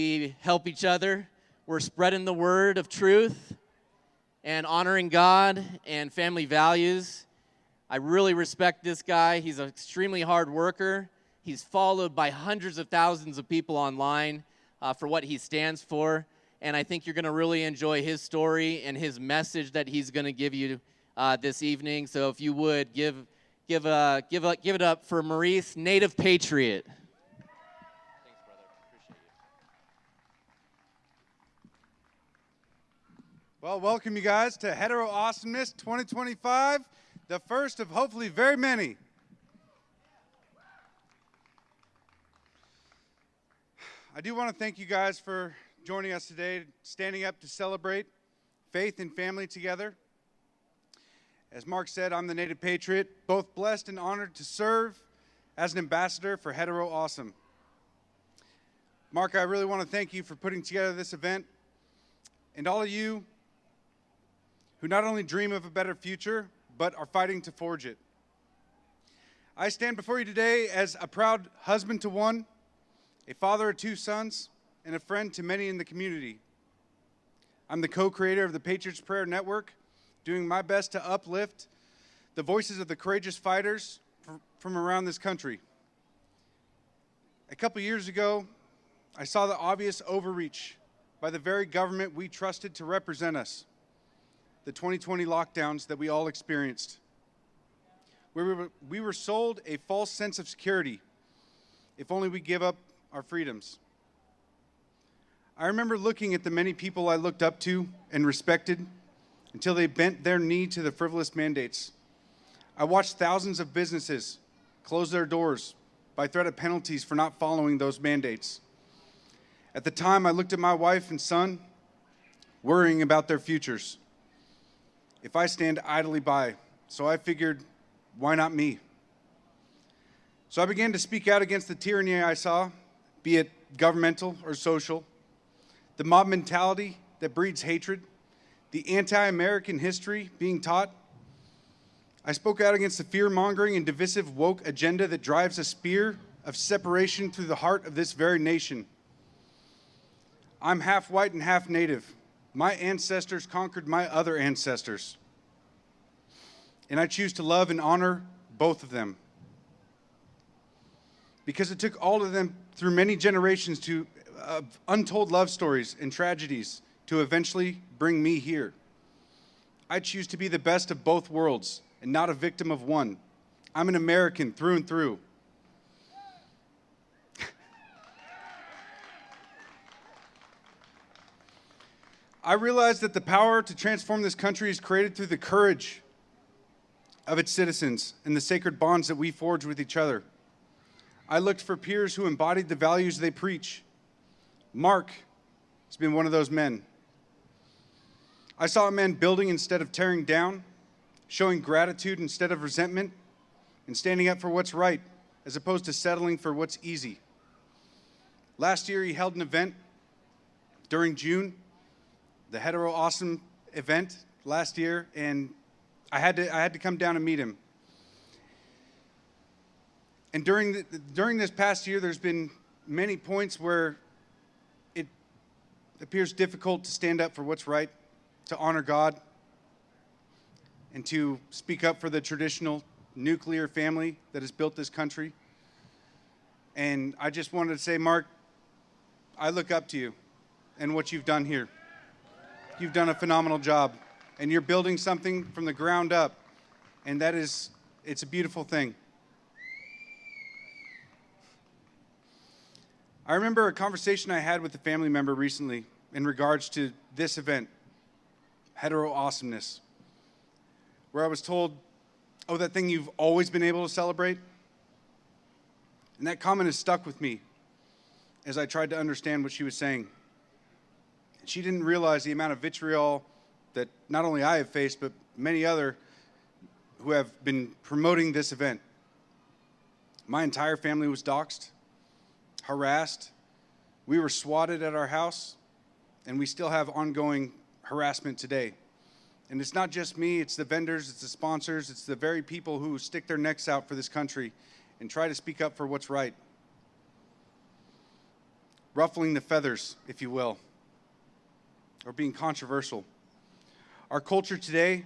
We help each other. We're spreading the word of truth and honoring God and family values. I really respect this guy. He's an extremely hard worker. He's followed by hundreds of thousands of people online for what he stands for. And I think you're going to really enjoy his story and his message that he's going to give you this evening. So if you would, give it up for Maurice, native patriot. Thanks, brother. Appreciate you. Well, welcome you guys to Hetero Awesomeness 2025, the first of hopefully very many. I do want to thank you guys for joining us today, standing up to celebrate faith and family together. As Mark said, I'm the native patriot, both blessed and honored to serve as an ambassador for Hetero Awesome. Mark, I really want to thank you for putting together this event, and all of you who not only dream of a better future, but are fighting to forge it. I stand before you today as a proud husband to one, a father of two sons, and a friend to many in the community. I'm the co-creator of the Patriot's Prayer Network, doing my best to uplift the voices of the courageous fighters from around this country. A couple years ago, I saw the obvious overreach by the very government we trusted to represent us, the 2020 lockdowns that we all experienced. We were sold a false sense of security if only we give up our freedoms. I remember looking at the many people I looked up to and respected until they bent their knee to the frivolous mandates. I watched thousands of businesses close their doors by threat of penalties for not following those mandates. At the time, I looked at my wife and son, worrying about their futures if I stand idly by. So I figured, why not me? So I began to speak out against the tyranny I saw, be it governmental or social, the mob mentality that breeds hatred, the anti-American history being taught. I spoke out against the fear-mongering and divisive woke agenda that drives a spear of separation through the heart of this very nation. I'm half white and half native. My ancestors conquered my other ancestors. And I choose to love and honor both of them. Because it took all of them through many generations of untold love stories and tragedies to eventually bring me here. I choose to be the best of both worlds and not a victim of one. I'm an American through and through. I realize that the power to transform this country is created through the courage of its citizens and the sacred bonds that we forge with each other. I looked for peers who embodied the values they preach. Mark has been one of those men. I saw a man building instead of tearing down, showing gratitude instead of resentment, and standing up for what's right as opposed to settling for what's easy. Last year, he held an event during June, the Hetero Awesome event last year, and I had to come down and meet him. And during this past year, there's been many points where it appears difficult to stand up for what's right, to honor God, and to speak up for the traditional nuclear family that has built this country. And I just wanted to say, Mark, I look up to you and what you've done here. You've done a phenomenal job, and you're building something from the ground up, and it's a beautiful thing. I remember a conversation I had with a family member recently in regards to this event, Hetero Awesomeness, where I was told, oh, that thing you've always been able to celebrate? And that comment has stuck with me as I tried to understand what she was saying. She didn't realize the amount of vitriol that not only I have faced, but many other who have been promoting this event. My entire family was doxxed, harassed. We were swatted at our house, and we still have ongoing harassment today. And it's not just me, it's the vendors, it's the sponsors, it's the very people who stick their necks out for this country and try to speak up for what's right. ruffling the feathers, if you will, or being controversial. Our culture today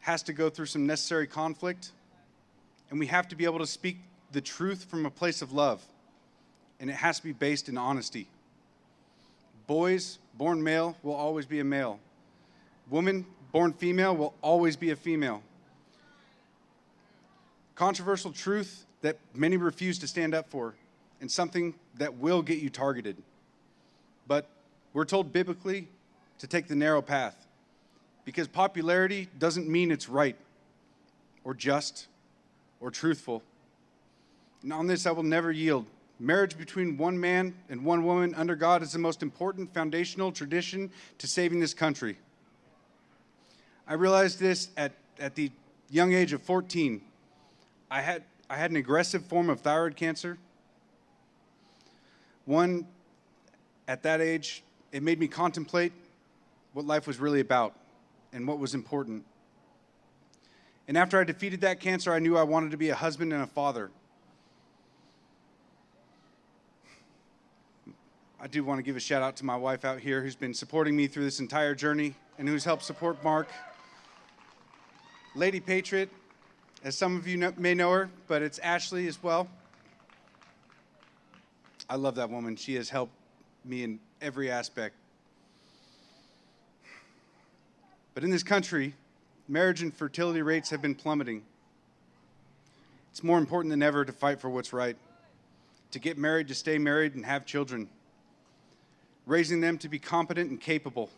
has to go through some necessary conflict, and we have to be able to speak the truth from a place of love, and it has to be based in honesty. Boys born male will always be a male. Women born female will always be a female. Controversial truth that many refuse to stand up for, and something that will get you targeted. But we're told biblically to take the narrow path, because popularity doesn't mean it's right or just or truthful. And on this I will never yield. Marriage between one man and one woman under God is the most important foundational tradition to saving this country. I realized this at the young age of 14. I had an aggressive form of thyroid cancer. One, at that age, it made me contemplate what life was really about and what was important. And after I defeated that cancer, I knew I wanted to be a husband and a father. I do want to give a shout out to my wife out here who's been supporting me through this entire journey and who's helped support Mark. Lady Patriot, as some of you may know her, but it's Ashley as well. I love that woman. She has helped me in every aspect. But in this country, marriage and fertility rates have been plummeting. It's more important than ever to fight for what's right, to get married, to stay married, and have children, raising them to be competent and capable,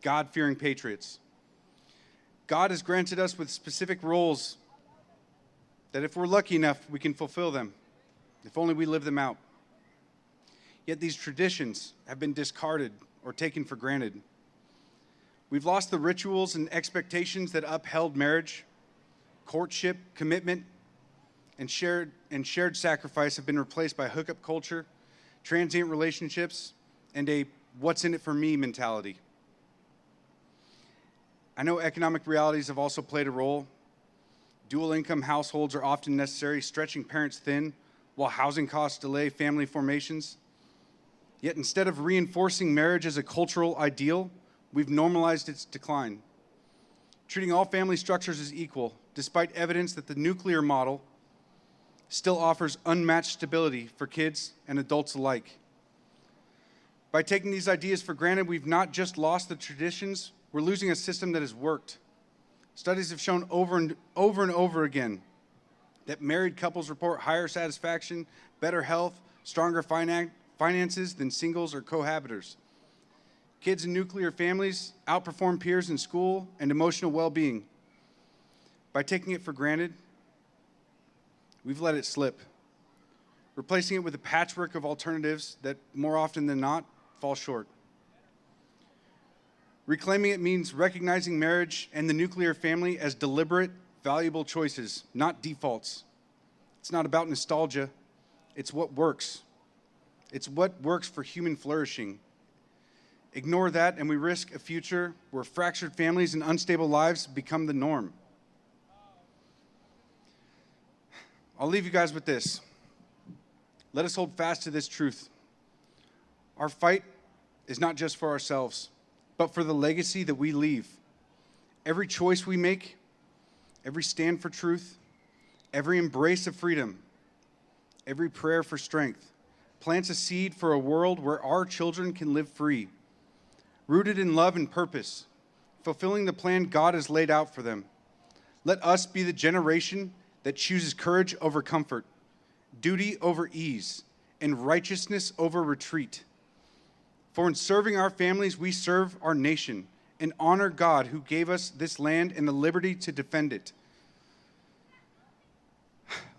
God-fearing patriots. God has granted us with specific roles that if we're lucky enough, we can fulfill them, if only we live them out. Yet these traditions have been discarded or taken for granted. We've lost the rituals and expectations that upheld marriage. Courtship, commitment, and shared sacrifice have been replaced by hookup culture, transient relationships, and a what's in it for me mentality. I know economic realities have also played a role. Dual income households are often necessary, stretching parents thin, while housing costs delay family formations. Yet instead of reinforcing marriage as a cultural ideal, we've normalized its decline, treating all family structures as equal, despite evidence that the nuclear model still offers unmatched stability for kids and adults alike. By taking these ideas for granted, we've not just lost the traditions, we're losing a system that has worked. Studies have shown over and over again that married couples report higher satisfaction, better health, stronger finances than singles or cohabitors. Kids in nuclear families outperform peers in school and emotional well-being. By taking it for granted, we've let it slip, replacing it with a patchwork of alternatives that more often than not fall short. Reclaiming it means recognizing marriage and the nuclear family as deliberate, valuable choices, not defaults. It's not about nostalgia, it's what works. It's what works for human flourishing. Ignore that and we risk a future where fractured families and unstable lives become the norm. I'll leave you guys with this. Let us hold fast to this truth. Our fight is not just for ourselves, but for the legacy that we leave. Every choice we make, every stand for truth, every embrace of freedom, every prayer for strength, plants a seed for a world where our children can live free, rooted in love and purpose, fulfilling the plan God has laid out for them. Let us be the generation that chooses courage over comfort, duty over ease, and righteousness over retreat. For in serving our families, we serve our nation and honor God who gave us this land and the liberty to defend it.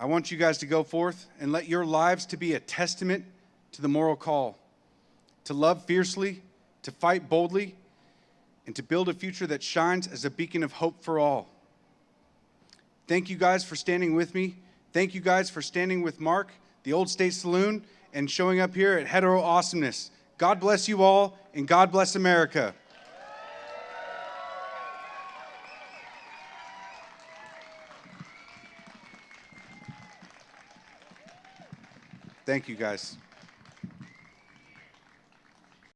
I want you guys to go forth and let your lives to be a testament to the moral call, to love fiercely, to fight boldly, and to build a future that shines as a beacon of hope for all. Thank you guys for standing with me. Thank you guys for standing with Mark, the Old State Saloon, and showing up here at Hetero Awesomeness. God bless you all, and God bless America. Thank you, guys.